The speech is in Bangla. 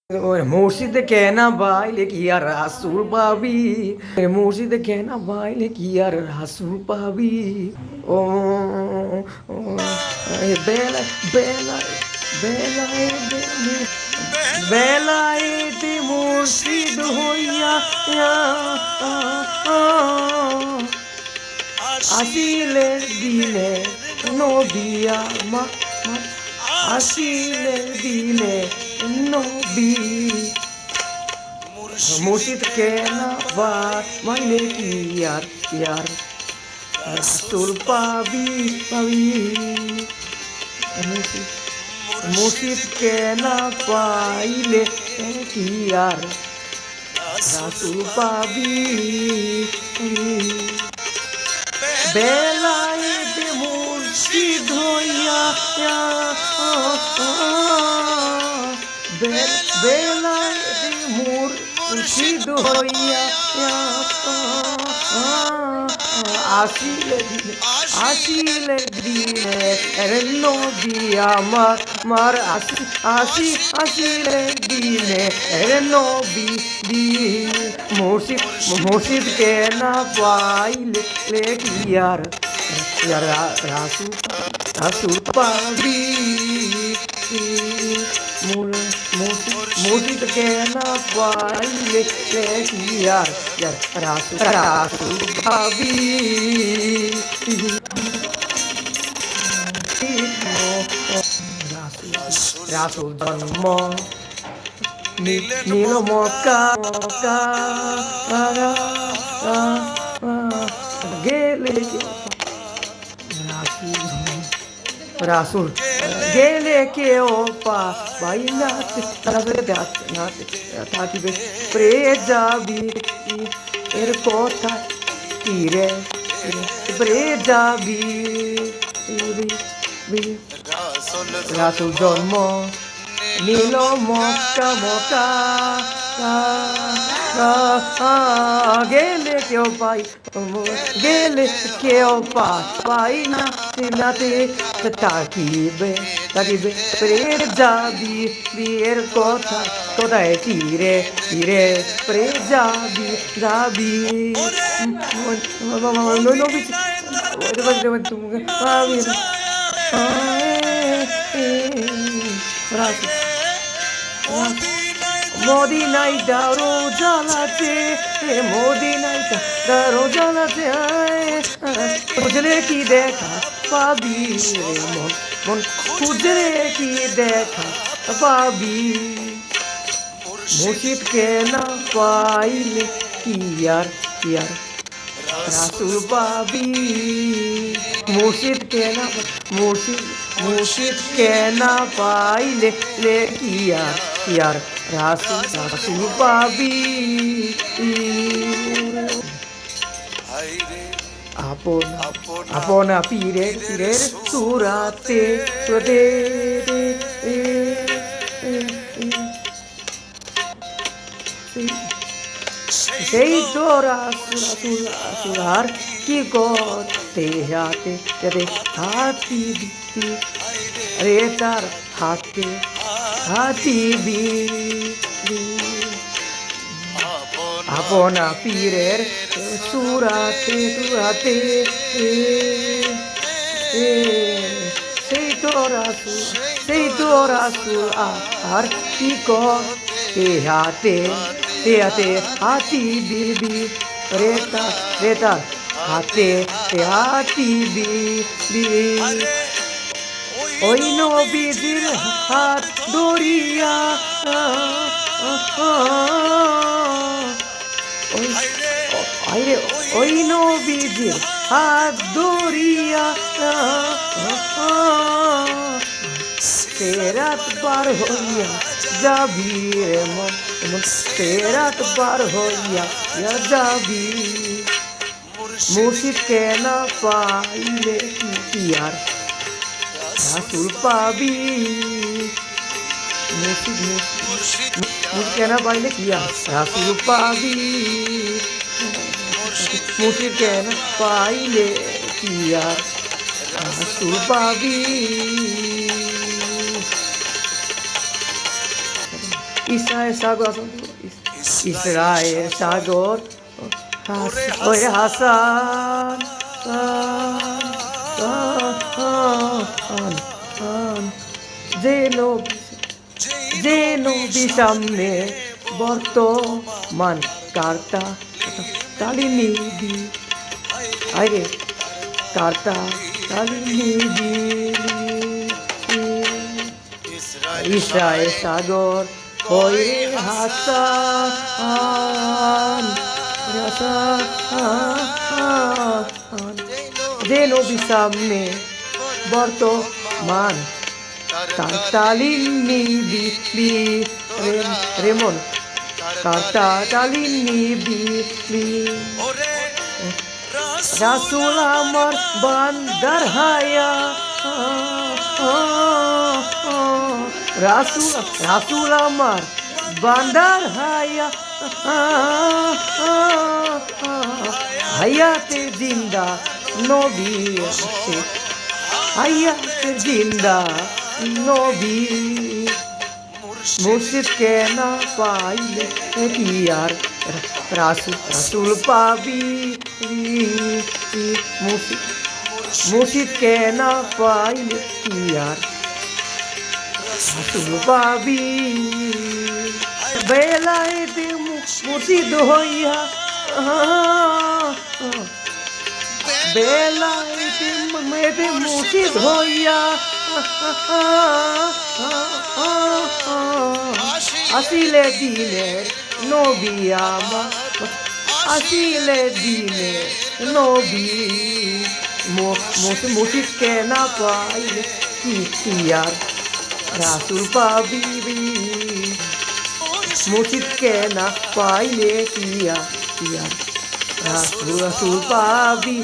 মসজিদে কেনা বাইলে কি আর রাসুল পাবি, মসজিদে কেনা বাইলে কি আর রাসুল পাবি। ও ও, বেলা বেলা বেলায় বেলায়েতে মুর্শিদ হইয়া আসিলের দিনে নবিয়া আসিলের দিনে নবী। মুর্শিদ কেনা বা মানে কি আর রাসূল পাবি পাবি। মুর্শিদ কেনা পাইলে কি আর রাসূল পাবি। বেলায়েতে মুর্শিদ হইয়া বেলায়েতে মুর্শিদ হইয়া আসিলে দিনে নবী আমার আসিলে দিনে নবী মুর্শিদ কে না পাইলে কি আর রাসূল পাবি। মুর্শিদ কে না পাইলে কি আর রাসূল পাবি। রাসূল জন্ম নীল মক্কা গেলে রাসূল গেলে কেউ পাই না থাকিবে প্রে যাবি এর কথা কি রে প্রে যাবি। রাসূল জন্ম নীল মক্কা গেলে কেউ পাই না তাকিবে প্রের যাবি বিয়ের কথা কোথায় তীরে প্রে যাবি তুমি পাবি না। মদিনায় দারো জ্বালাতে মদিনায় দারো জ্বালাতে খুঁজলে কি দেখা পাবি মন খুঁজলে কি দেখা পাবি। মুর্শিদ কে না পাইলে কি আর রাসূল পাবি। মুর্শিদ কে না পাইলে কি আর রাসূল পাবি। আপন পীরের সুরাতে সেই তো রাসূল আর কি করতে হাতি রে তার হাতি আপন পীরের সুরাতে সেই তো রাসূল আর কি করতে হাতি বিবি রে তার হাতি বিবি। ওই নবীজির হাত ধরিয়া ওই নবীজির হাত ধরিয়া রাত পার হইয়া যাবি রে মন রাত পার হইয়া যাবি। মুর্শিদ কে না পাইলে কি আর রাসূল পাবি। মুর্শিদ কে না পাইলে কি আর রাসূল পাবি। মুর্শিদ কে না পাইলে কি আর রাসূল পাবি। ইসরায়েল সাগর ইসরায়েল সাগর ওই হাসান যে নবী সামনে বর্তমান কার্তা তালিনি দি আরে কার্তা তালিনি দি ইসরায়েল সাগর হয়ে হাসান যে নবী সামনে বর্তমান তালিন নিবি রেমন কার্তা তালিন নিবি রাসূল আমার বান্দার হায়া রাসূল আমার বান্দার হায়া হায়াতে জিন্দা নবী আছে হায়াতে জিন্দা নবী মুর্শিদ কে না পাইলে কি আর রাসূল পাবি মুর্শিদ কে না পাইলে কি আর রাসূল পাবি বেলায়েতে মুর্শিদ হইয়া বেলায়েতে মুর্শিদ হইয়া আসিলে দিলে নবী আমার আসিলে দিলে নবী মুর্শিদ কে না পাইলে কি আর রাসূল পাবি মুর্শিদ কে না পাইলে কি আর রাসূল পাবি